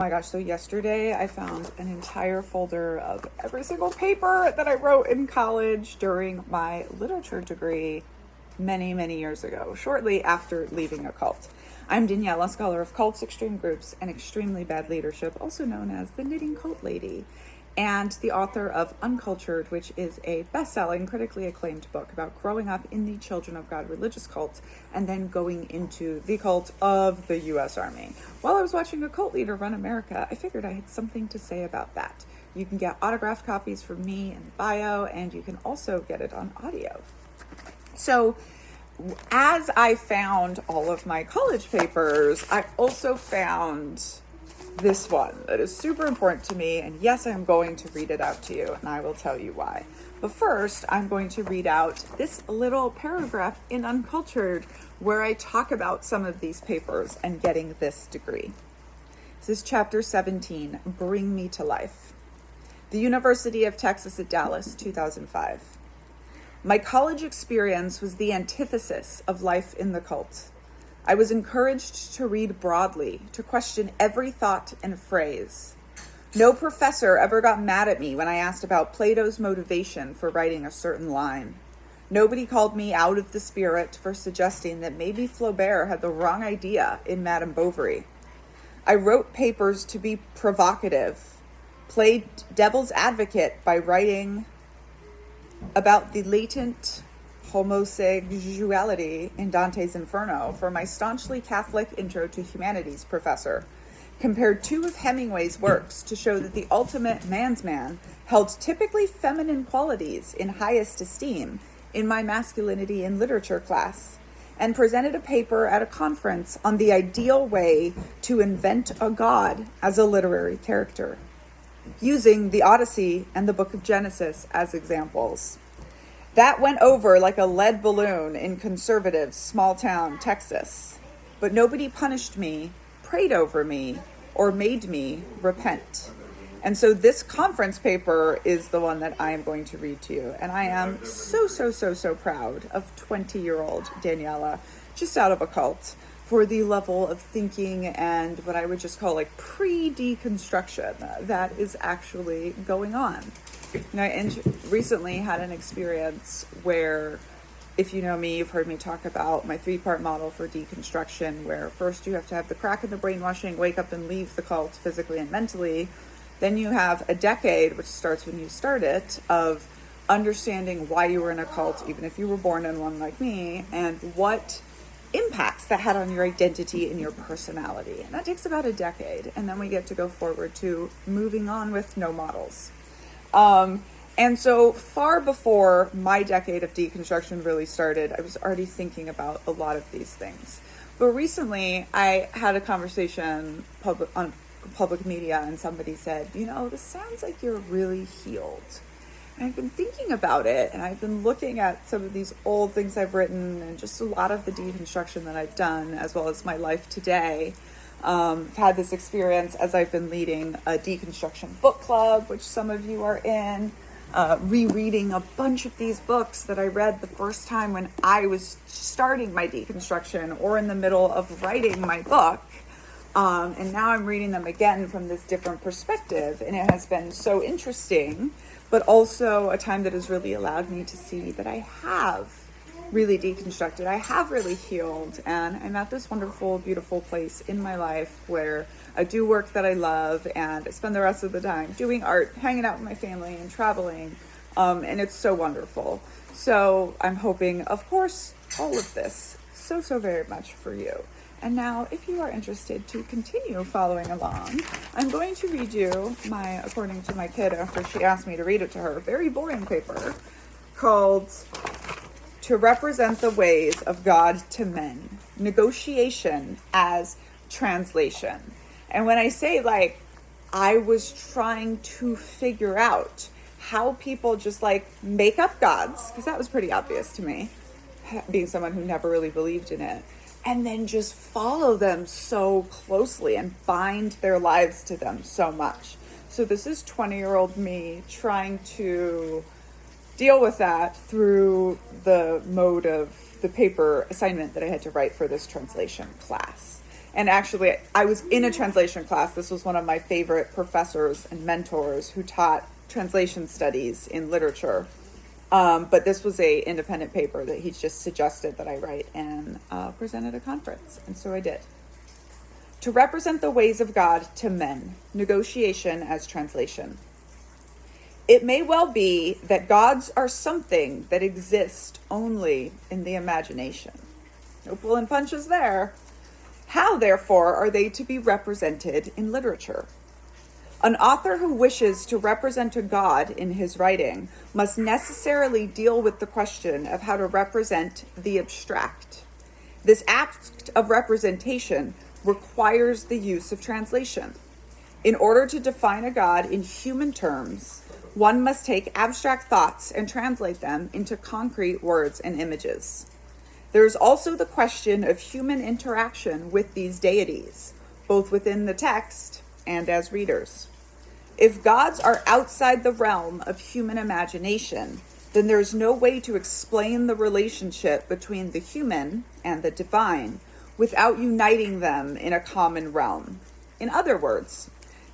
Oh my gosh, so yesterday I found an entire folder of every single paper that I wrote in college during my literature degree many, many years ago, shortly after leaving a cult. I'm Daniella, scholar of cults, extreme groups, and extremely bad leadership, also known as the Knitting Cult Lady, and the author of Uncultured, which is a best-selling, critically acclaimed book about growing up in the Children of God religious cult and then going into the cult of the U.S. Army. While I was watching a cult leader run America, I figured I had something to say about that. You can get autographed copies from me in the bio, and you can also get it on audio. So, as I found all of my college papers, I also found this one that is super important to me, and yes, I'm going to read it out to you, and I will tell you why. But first, I'm going to read out this little paragraph in Uncultured where I talk about some of these papers and getting this degree. This is chapter 17, Bring Me to Life. The University of Texas at Dallas, 2005. My college experience was the antithesis of life in the cult. I was encouraged to read broadly, to question every thought and phrase. No professor ever got mad at me when I asked about Plato's motivation for writing a certain line. Nobody called me out of the spirit for suggesting that maybe Flaubert had the wrong idea in Madame Bovary. I wrote papers to be provocative, played devil's advocate by writing about the latent homosexuality in Dante's Inferno for my staunchly Catholic Intro to Humanities professor, compared two of Hemingway's works to show that the ultimate man's man held typically feminine qualities in highest esteem in my masculinity in literature class, and presented a paper at a conference on the ideal way to invent a god as a literary character, using the Odyssey and the Book of Genesis as examples. That went over like a lead balloon in conservative small-town Texas. But nobody punished me, prayed over me, or made me repent. And so this conference paper is the one that I am going to read to you. And I am so proud of 20-year-old Daniella, just out of a cult, for the level of thinking and what I would just call like pre-deconstruction that is actually going on. I recently had an experience where, if you know me, you've heard me talk about my 3-part model for deconstruction, where first you have to have the crack in the brainwashing, wake up and leave the cult physically and mentally. Then you have a decade, which starts when you start it, of understanding why you were in a cult, even if you were born in one like me, and what impacts that had on your identity and your personality. And that takes about a decade. And then we get to go forward to moving on with no models. And so far before my decade of deconstruction really started, I was already thinking about a lot of these things. But recently I had a conversation on public media, and somebody said, this sounds like you're really healed. And I've been thinking about it, and I've been looking at some of these old things I've written and just a lot of the deconstruction that I've done, as well as my life today. I've had this experience as I've been leading a deconstruction book club, which some of you are in, rereading a bunch of these books that I read the first time when I was starting my deconstruction or in the middle of writing my book. And now I'm reading them again from this different perspective, and it has been so interesting, but also a time that has really allowed me to see that I have really deconstructed. I have really healed, and I'm at this wonderful, beautiful place in my life where I do work that I love, and I spend the rest of the time doing art, hanging out with my family, and traveling, and it's so wonderful. So I'm hoping, of course, all of this so very much for you. And now, if you are interested to continue following along, I'm going to read you according to my kid, after she asked me to read it to her, very boring paper called To Represent the Ways of God to Men, Negotiation as Translation. And when I say I was trying to figure out how people just make up gods, because that was pretty obvious to me, being someone who never really believed in it, and then just follow them so closely and bind their lives to them so much. So this is 20-year-old me trying to deal with that through the mode of the paper assignment that I had to write for this translation class. And actually, I was in a translation class. This was one of my favorite professors and mentors who taught translation studies in literature. But this was a independent paper that he just suggested that I write and present at a conference. And so I did. To represent the ways of God to men, negotiation as translation. It may well be that gods are something that exist only in the imagination. No pulling punches there. How, therefore, are they to be represented in literature? An author who wishes to represent a god in his writing must necessarily deal with the question of how to represent the abstract. This act of representation requires the use of translation. In order to define a god in human terms, one must take abstract thoughts and translate them into concrete words and images. There is also the question of human interaction with these deities, both within the text and as readers. If gods are outside the realm of human imagination, then there is no way to explain the relationship between the human and the divine without uniting them in a common realm. In other words,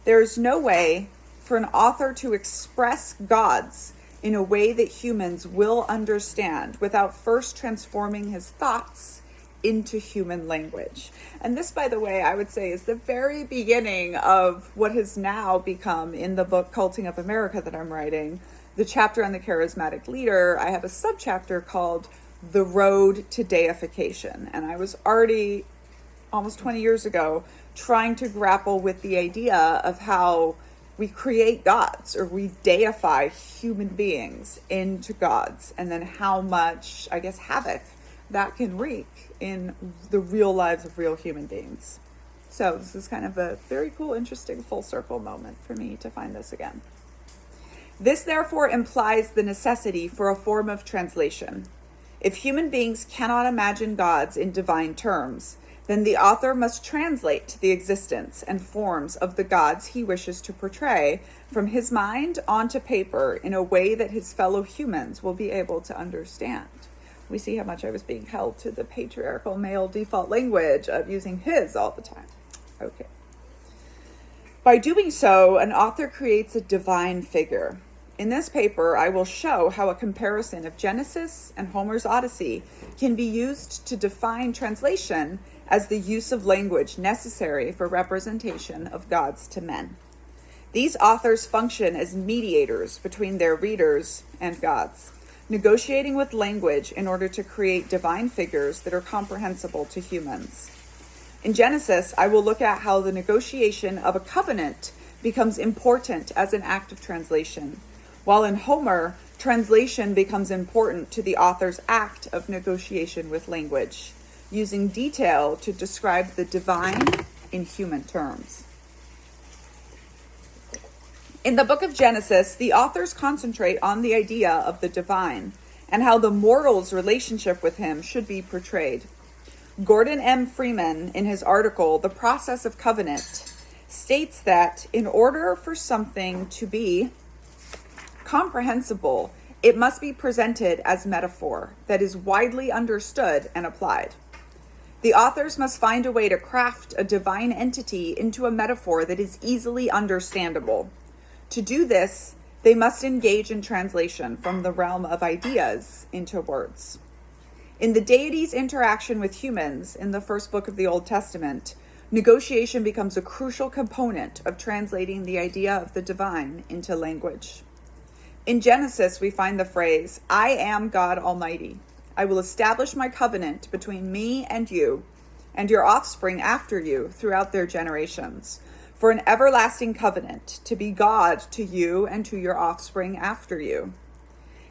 there is no way for an author to express gods in a way that humans will understand without first transforming his thoughts into human language. And this, by the way, I would say is the very beginning of what has now become in the book Culting of America that I'm writing, the chapter on the charismatic leader. I have a subchapter called The Road to Deification. And I was already almost 20 years ago trying to grapple with the idea of how we create gods, or we deify human beings into gods, and then how much, I guess, havoc that can wreak in the real lives of real human beings. So this is kind of a very cool, interesting full circle moment for me to find this again. This therefore implies the necessity for a form of translation. If human beings cannot imagine gods in divine terms, then the author must translate the existence and forms of the gods he wishes to portray from his mind onto paper in a way that his fellow humans will be able to understand. We see how much I was being held to the patriarchal male default language of using his all the time. Okay. By doing so, an author creates a divine figure. In this paper, I will show how a comparison of Genesis and Homer's Odyssey can be used to define translation as the use of language necessary for representation of gods to men. These authors function as mediators between their readers and gods, negotiating with language in order to create divine figures that are comprehensible to humans. In Genesis, I will look at how the negotiation of a covenant becomes important as an act of translation, while in Homer, translation becomes important to the author's act of negotiation with language, using detail to describe the divine in human terms. In the book of Genesis, the authors concentrate on the idea of the divine and how the mortal's relationship with him should be portrayed. Gordon M. Freeman, in his article, The Process of Covenant, states that in order for something to be comprehensible, it must be presented as metaphor that is widely understood and applied. The authors must find a way to craft a divine entity into a metaphor that is easily understandable. To do this, they must engage in translation from the realm of ideas into words. In the deity's interaction with humans in the first book of the Old Testament, negotiation becomes a crucial component of translating the idea of the divine into language. In Genesis, we find the phrase, "I am God Almighty. I will establish my covenant between me and you, and your offspring after you throughout their generations, for an everlasting covenant to be God to you and to your offspring after you."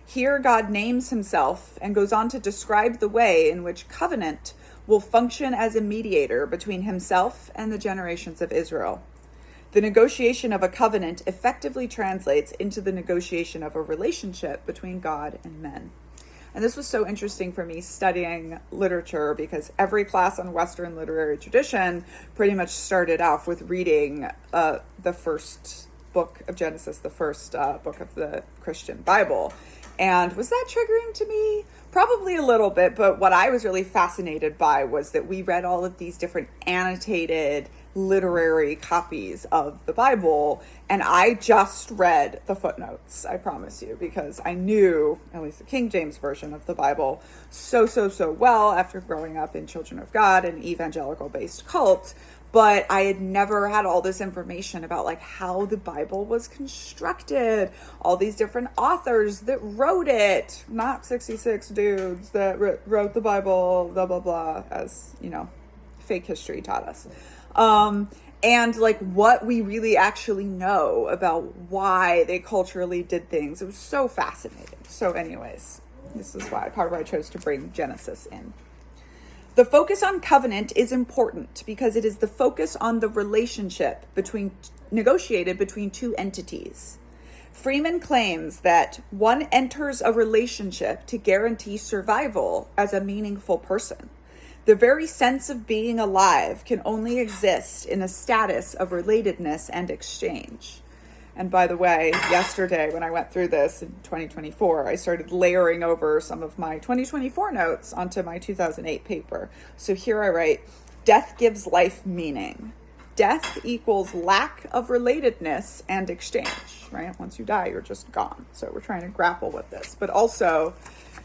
Here, God names himself and goes on to describe the way in which covenant will function as a mediator between himself and the generations of Israel. The negotiation of a covenant effectively translates into the negotiation of a relationship between God and men. And this was so interesting for me studying literature, because every class on Western literary tradition pretty much started off with reading the first book of Genesis, the first book of the Christian Bible. And was that triggering to me? Probably a little bit, but what I was really fascinated by was that we read all of these different annotated literary copies of the Bible, and I just read the footnotes, I promise you, because I knew at least the King James version of the Bible so well after growing up in Children of God, an evangelical based cult. But I had never had all this information about like how the Bible was constructed, all these different authors that wrote it, not 66 dudes that wrote the Bible, blah, blah, blah, as, you know, fake history taught us. And like what we really actually know about why they culturally did things. It was so fascinating. So anyways, this is part of why I chose to bring Genesis in. The focus on covenant is important because it is the focus on the relationship negotiated between two entities. Freeman claims that one enters a relationship to guarantee survival as a meaningful person. The very sense of being alive can only exist in a status of relatedness and exchange. And by the way, yesterday when I went through this in 2024, I started layering over some of my 2024 notes onto my 2008 paper. So here I write, death gives life meaning. Death equals lack of relatedness and exchange, right? Once you die, you're just gone. So we're trying to grapple with this. But also,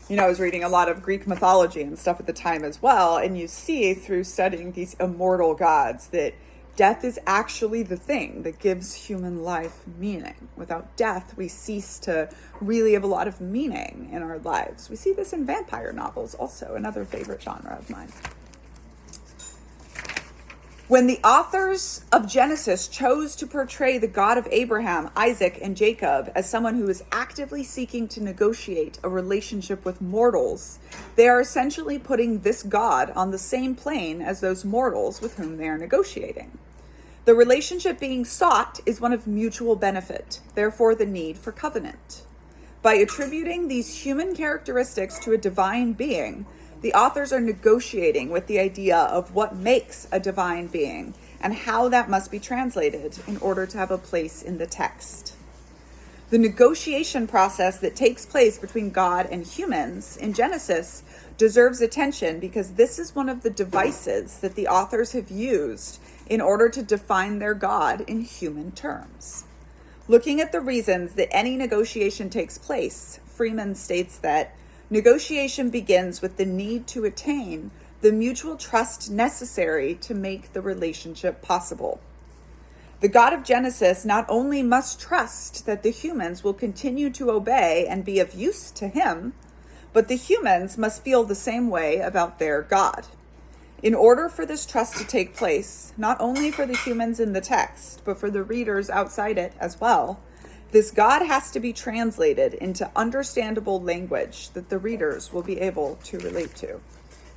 you know, I was reading a lot of Greek mythology and stuff at the time as well. And you see through studying these immortal gods that death is actually the thing that gives human life meaning. Without death, we cease to really have a lot of meaning in our lives. We see this in vampire novels also, another favorite genre of mine. When the authors of Genesis chose to portray the God of Abraham, Isaac, and Jacob as someone who is actively seeking to negotiate a relationship with mortals, they are essentially putting this God on the same plane as those mortals with whom they are negotiating. The relationship being sought is one of mutual benefit, therefore the need for covenant. By attributing these human characteristics to a divine being, the authors are negotiating with the idea of what makes a divine being and how that must be translated in order to have a place in the text. The negotiation process that takes place between God and humans in Genesis deserves attention because this is one of the devices that the authors have used in order to define their God in human terms. Looking at the reasons that any negotiation takes place, Freeman states that negotiation begins with the need to attain the mutual trust necessary to make the relationship possible. The God of Genesis not only must trust that the humans will continue to obey and be of use to him, but the humans must feel the same way about their God. In order for this trust to take place, not only for the humans in the text, but for the readers outside it as well, this God has to be translated into understandable language that the readers will be able to relate to.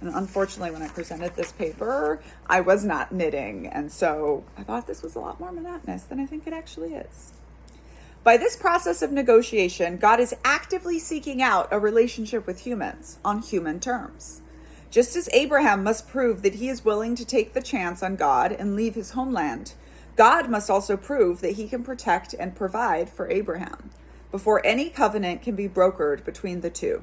And unfortunately, when I presented this paper, I was not knitting, and so I thought this was a lot more monotonous than I think it actually is. By this process of negotiation, God is actively seeking out a relationship with humans on human terms. Just as Abraham must prove that he is willing to take the chance on God and leave his homeland, God must also prove that he can protect and provide for Abraham before any covenant can be brokered between the two.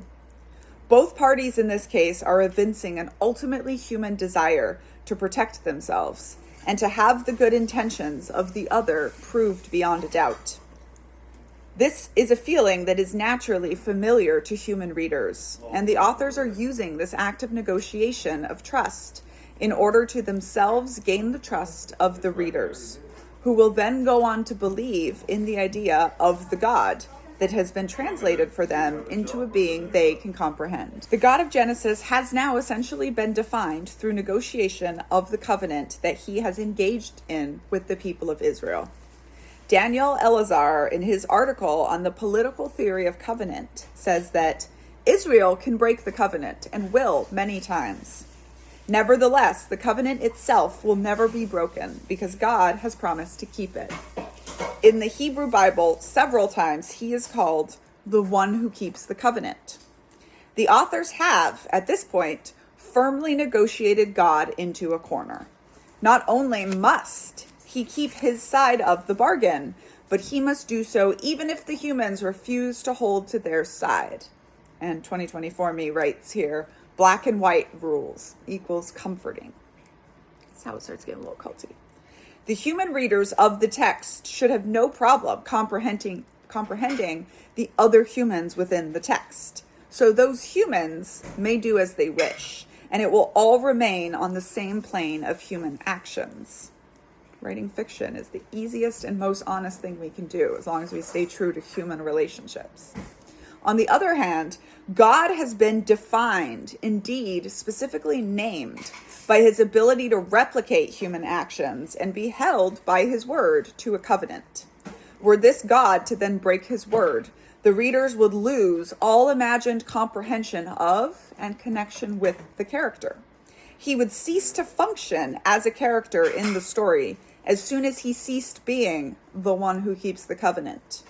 Both parties in this case are evincing an ultimately human desire to protect themselves and to have the good intentions of the other proved beyond a doubt. This is a feeling that is naturally familiar to human readers, and the authors are using this act of negotiation of trust in order to themselves gain the trust of the readers, who will then go on to believe in the idea of the God that has been translated for them into a being they can comprehend. The God of Genesis has now essentially been defined through negotiation of the covenant that he has engaged in with the people of Israel. Daniel Elazar, in his article on the political theory of covenant, says that Israel can break the covenant and will many times. Nevertheless, the covenant itself will never be broken because God has promised to keep it. In the Hebrew Bible, several times he is called the one who keeps the covenant. The authors have, at this point, firmly negotiated God into a corner. Not only must he keep his side of the bargain, but he must do so even if the humans refuse to hold to their side. And 2024 Me writes here, black and white rules equals comforting. That's how it starts getting a little culty. The human readers of the text should have no problem comprehending the other humans within the text. So those humans may do as they wish, and it will all remain on the same plane of human actions. Writing fiction is the easiest and most honest thing we can do, as long as we stay true to human relationships. On the other hand, God has been defined, indeed specifically named, by his ability to replicate human actions and be held by his word to a covenant. Were this God to then break his word, the readers would lose all imagined comprehension of and connection with the character. He would cease to function as a character in the story as soon as he ceased being the one who keeps the covenant.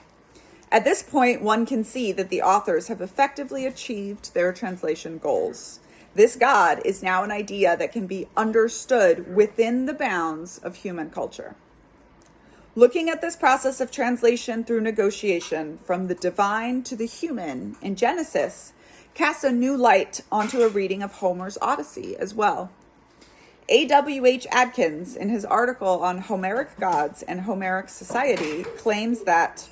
At this point, one can see that the authors have effectively achieved their translation goals. This God is now an idea that can be understood within the bounds of human culture. Looking at this process of translation through negotiation from the divine to the human in Genesis casts a new light onto a reading of Homer's Odyssey as well. A.W.H. Adkins, in his article on Homeric gods and Homeric society, claims that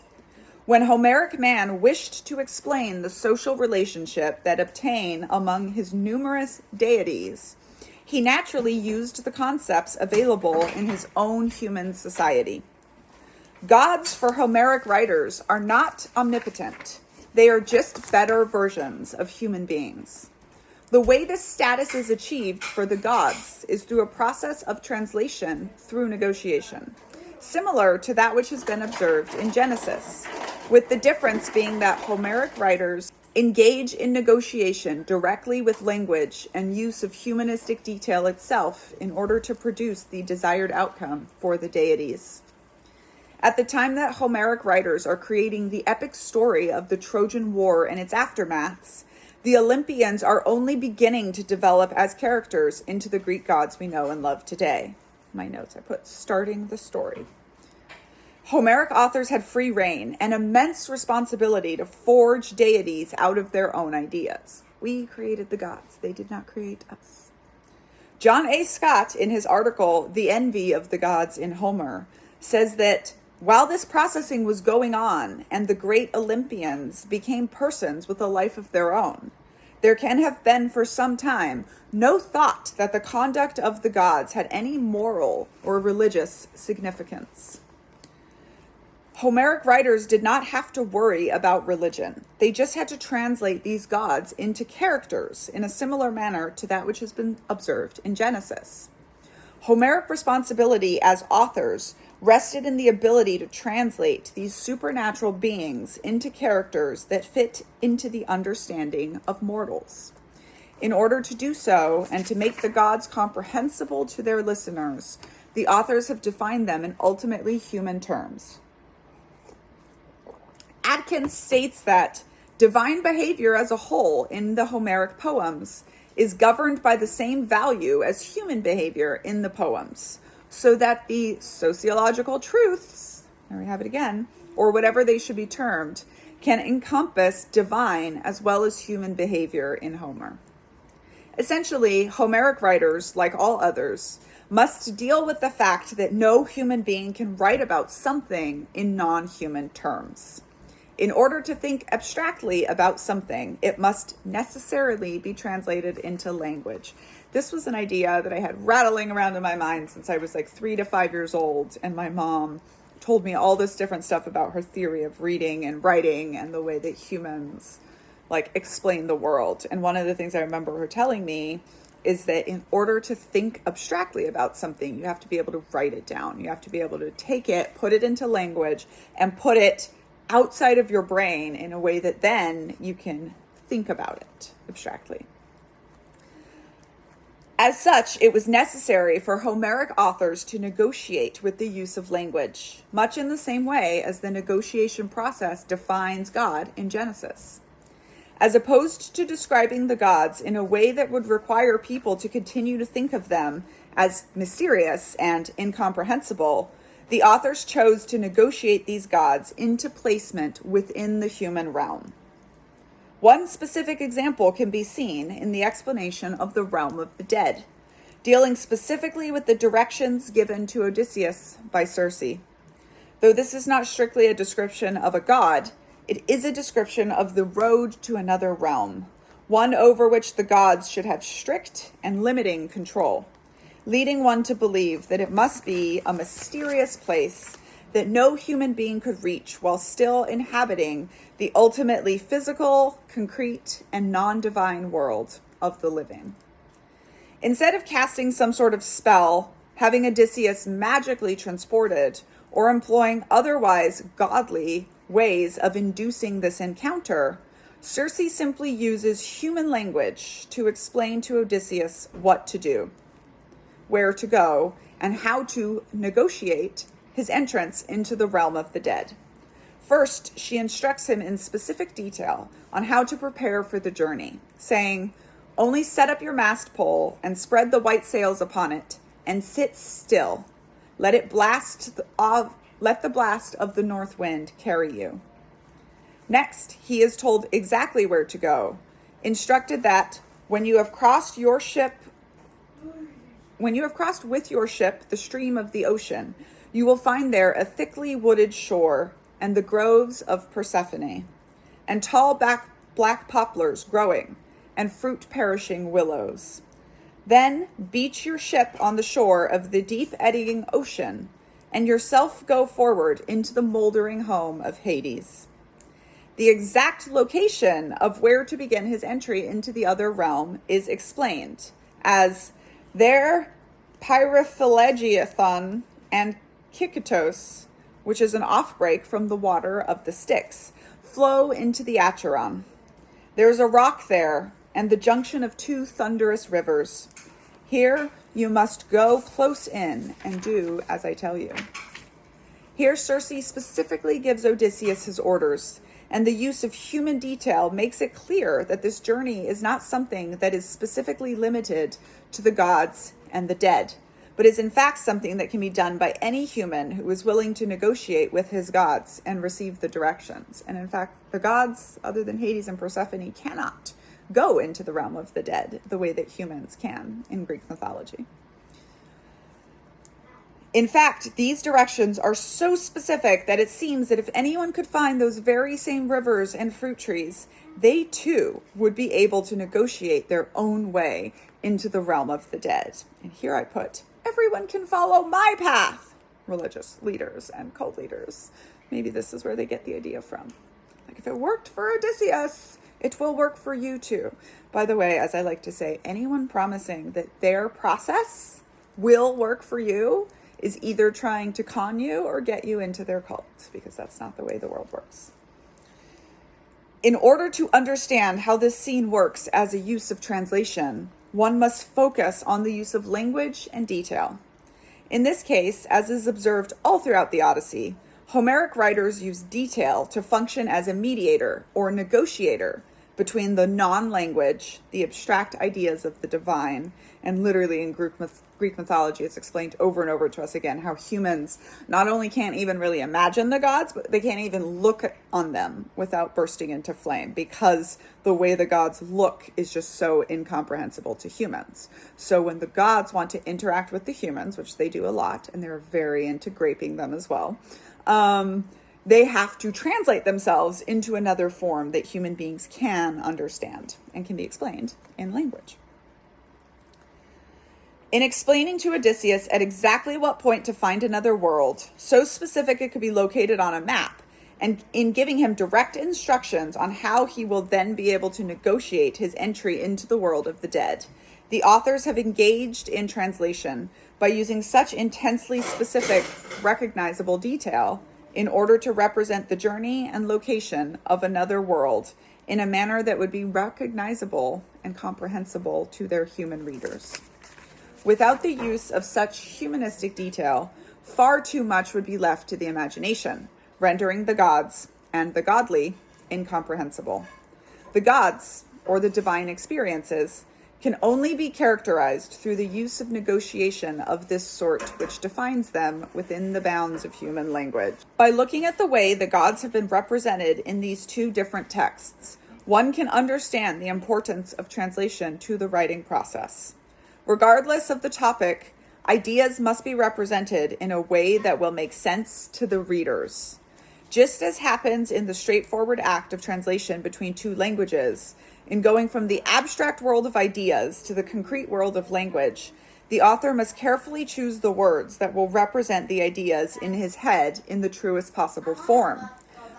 when Homeric man wished to explain the social relationship that obtain among his numerous deities, he naturally used the concepts available in his own human society. Gods for Homeric writers are not omnipotent. They are just better versions of human beings. The way this status is achieved for the gods is through a process of translation through negotiation, similar to that which has been observed in Genesis, with the difference being that Homeric writers engage in negotiation directly with language and use of humanistic detail itself in order to produce the desired outcome for the deities. At the time that Homeric writers are creating the epic story of the Trojan War and its aftermaths, the Olympians are only beginning to develop as characters into the Greek gods we know and love today. In my notes, I put starting the story. Homeric authors had free reign and immense responsibility to forge deities out of their own ideas. We created the gods. They did not create us. John A. Scott, in his article, The Envy of the Gods in Homer, says that while this processing was going on and the great Olympians became persons with a life of their own, there can have been for some time no thought that the conduct of the gods had any moral or religious significance. Homeric writers did not have to worry about religion. They just had to translate these gods into characters in a similar manner to that which has been observed in Genesis. Homeric responsibility as authors rested in the ability to translate these supernatural beings into characters that fit into the understanding of mortals. In order to do so, and to make the gods comprehensible to their listeners, the authors have defined them in ultimately human terms. Adkins states that divine behavior as a whole in the Homeric poems is governed by the same value as human behavior in the poems, so that the sociological truths, there we have it again, or whatever they should be termed, can encompass divine as well as human behavior in Homer. Essentially, Homeric writers, like all others, must deal with the fact that no human being can write about something in non-human terms. In order to think abstractly about something, it must necessarily be translated into language. This was an idea that I had rattling around in my mind since I was like 3 to 5 years old, and my mom told me all this different stuff about her theory of reading and writing and the way that humans like explain the world. And one of the things I remember her telling me is that in order to think abstractly about something, you have to be able to write it down. You have to be able to take it, put it into language, and put it outside of your brain in a way that then you can think about it abstractly. As such, it was necessary for Homeric authors to negotiate with the use of language, much in the same way as the negotiation process defines God in Genesis. As opposed to describing the gods in a way that would require people to continue to think of them as mysterious and incomprehensible, The authors chose to negotiate these gods into placement within the human realm. One specific example can be seen in the explanation of the realm of the dead, dealing specifically with the directions given to Odysseus by Circe. Though this is not strictly a description of a god, it is a description of the road to another realm, one over which the gods should have strict and limiting control, leading one to believe that it must be a mysterious place that no human being could reach while still inhabiting the ultimately physical, concrete, and non-divine world of the living. Instead of casting some sort of spell, having Odysseus magically transported, or employing otherwise godly ways of inducing this encounter, Circe simply uses human language to explain to Odysseus what to do, where to go, and how to negotiate his entrance into the realm of the dead. First, she instructs him in specific detail on how to prepare for the journey, saying, "Only set up your mast pole and spread the white sails upon it, and sit still. Let the blast of the north wind carry you." Next, he is told exactly where to go, instructed that when you have crossed with your ship the stream of the ocean, you will find there a thickly wooded shore and the groves of Persephone, and tall black poplars growing, and fruit-perishing willows. Then beach your ship on the shore of the deep eddying ocean, and yourself go forward into the moldering home of Hades. The exact location of where to begin his entry into the other realm is explained as there Pyriphlegethon and Kyketos, which is an off-break from the water of the Styx, flow into the Acheron. There is a rock there, and the junction of two thunderous rivers. Here you must go close in and do as I tell you. Here Circe specifically gives Odysseus his orders, and the use of human detail makes it clear that this journey is not something that is specifically limited to the gods and the dead, but is in fact something that can be done by any human who is willing to negotiate with his gods and receive the directions. And in fact, the gods, other than Hades and Persephone, cannot go into the realm of the dead the way that humans can in Greek mythology. In fact, these directions are so specific that it seems that if anyone could find those very same rivers and fruit trees, they too would be able to negotiate their own way into the realm of the dead. And here I put, everyone can follow my path. Religious leaders and cult leaders. Maybe this is where they get the idea from. Like, if it worked for Odysseus, it will work for you too. By the way, as I like to say, anyone promising that their process will work for you is either trying to con you or get you into their cult, because that's not the way the world works. In order to understand how this scene works as a use of translation, one must focus on the use of language and detail. In this case, as is observed all throughout the Odyssey, Homeric writers use detail to function as a mediator or negotiator between the non-language, the abstract ideas of the divine, and literally in Greek mythology, it's explained over and over to us again how humans not only can't even really imagine the gods, but they can't even look on them without bursting into flame, because the way the gods look is just so incomprehensible to humans. So when the gods want to interact with the humans, which they do a lot, and they're very into graping them as well, they have to translate themselves into another form that human beings can understand and can be explained in language. In explaining to Odysseus at exactly what point to find another world, so specific it could be located on a map, and in giving him direct instructions on how he will then be able to negotiate his entry into the world of the dead, the authors have engaged in translation by using such intensely specific, recognizable detail in order to represent the journey and location of another world in a manner that would be recognizable and comprehensible to their human readers. Without the use of such humanistic detail, far too much would be left to the imagination, rendering the gods and the godly incomprehensible. The gods, or the divine experiences, can only be characterized through the use of negotiation of this sort, which defines them within the bounds of human language. By looking at the way the gods have been represented in these two different texts, one can understand the importance of translation to the writing process. Regardless of the topic, ideas must be represented in a way that will make sense to the readers. Just as happens in the straightforward act of translation between two languages, in going from the abstract world of ideas to the concrete world of language, the author must carefully choose the words that will represent the ideas in his head in the truest possible form,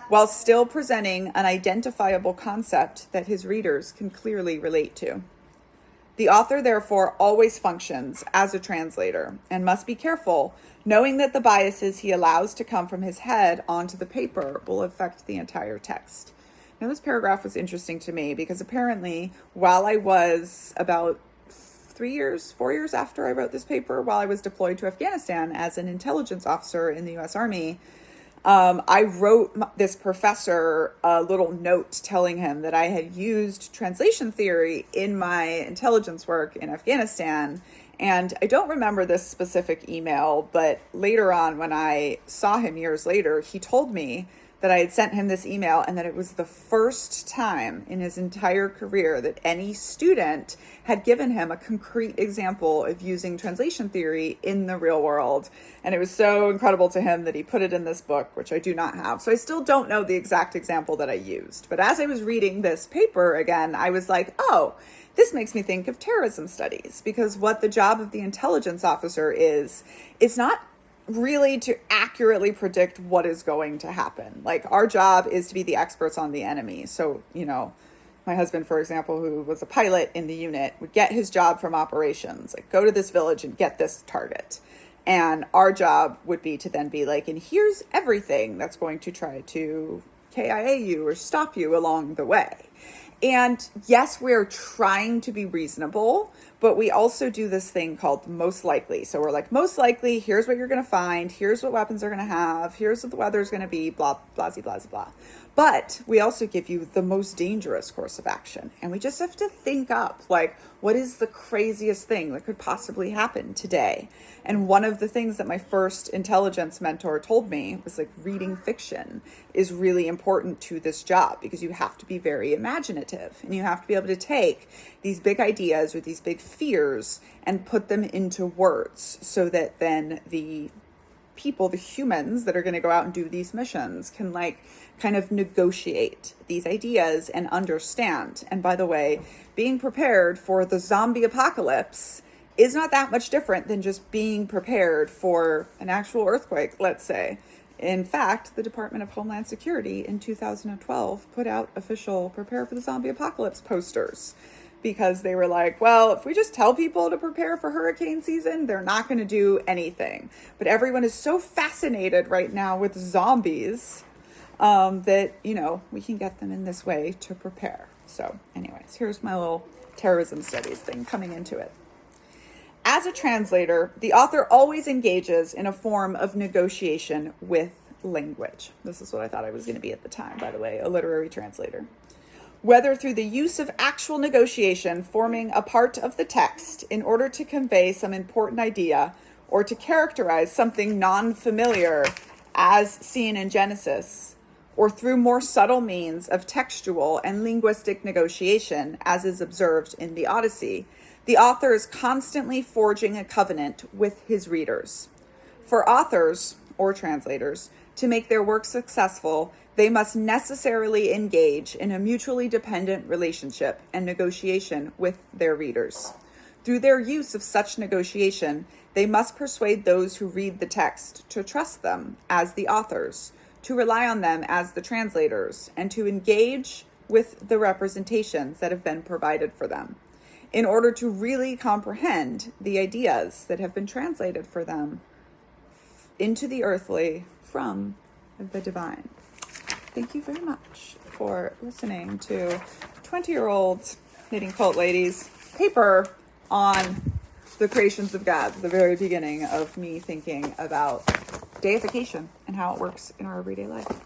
while still presenting an identifiable concept that his readers can clearly relate to. The author, therefore, always functions as a translator and must be careful, knowing that the biases he allows to come from his head onto the paper will affect the entire text. Now, this paragraph was interesting to me because apparently, while I was about 4 years after I wrote this paper, while I was deployed to Afghanistan as an intelligence officer in the U.S. Army, I wrote this professor a little note telling him that I had used translation theory in my intelligence work in Afghanistan. And I don't remember this specific email, but later on when I saw him years later, he told me that I had sent him this email and that it was the first time in his entire career that any student had given him a concrete example of using translation theory in the real world. And it was so incredible to him that he put it in this book, which I do not have. So I still don't know the exact example that I used. But as I was reading this paper again, I was like, oh, this makes me think of terrorism studies, because what the job of the intelligence officer is, it's not really to accurately predict what is going to happen. Like, our job is to be the experts on the enemy. So, my husband, for example, who was a pilot in the unit, would get his job from operations, like go to this village and get this target. And our job would be to then be like, and here's everything that's going to try to KIA you or stop you along the way. And yes, we're trying to be reasonable, but we also do this thing called most likely. So we're like, most likely, here's what you're going to find. Here's what weapons are going to have. Here's what the weather's going to be, blah, blah, blah, blah, blah. But we also give you the most dangerous course of action. And we just have to think up, like, what is the craziest thing that could possibly happen today? And one of the things that my first intelligence mentor told me was, like, reading fiction is really important to this job, because you have to be very imaginative and you have to be able to take these big ideas or these big fears and put them into words so that then the people, the humans that are going to go out and do these missions, can kind of negotiate these ideas and understand. And by the way, being prepared for the zombie apocalypse is not that much different than just being prepared for an actual earthquake, let's say. In fact, the Department of Homeland Security in 2012 put out official prepare for the zombie apocalypse posters, because they were like, well, if we just tell people to prepare for hurricane season, they're not going to do anything. But everyone is so fascinated right now with zombies that, we can get them in this way to prepare. So anyways, here's my little terrorism studies thing coming into it. As a translator, the author always engages in a form of negotiation with language. This is what I thought I was going to be at the time, by the way, a literary translator. Whether through the use of actual negotiation forming a part of the text in order to convey some important idea or to characterize something non-familiar as seen in Genesis, or through more subtle means of textual and linguistic negotiation as is observed in the Odyssey, the author is constantly forging a covenant with his readers. For authors, or translators, to make their work successful, they must necessarily engage in a mutually dependent relationship and negotiation with their readers. Through their use of such negotiation, they must persuade those who read the text to trust them as the authors, to rely on them as the translators, and to engage with the representations that have been provided for them, in order to really comprehend the ideas that have been translated for them into the earthly from the divine. Thank you very much for listening to 20-year-old knitting quilt ladies paper on the creations of God, the very beginning of me thinking about deification and how it works in our everyday life.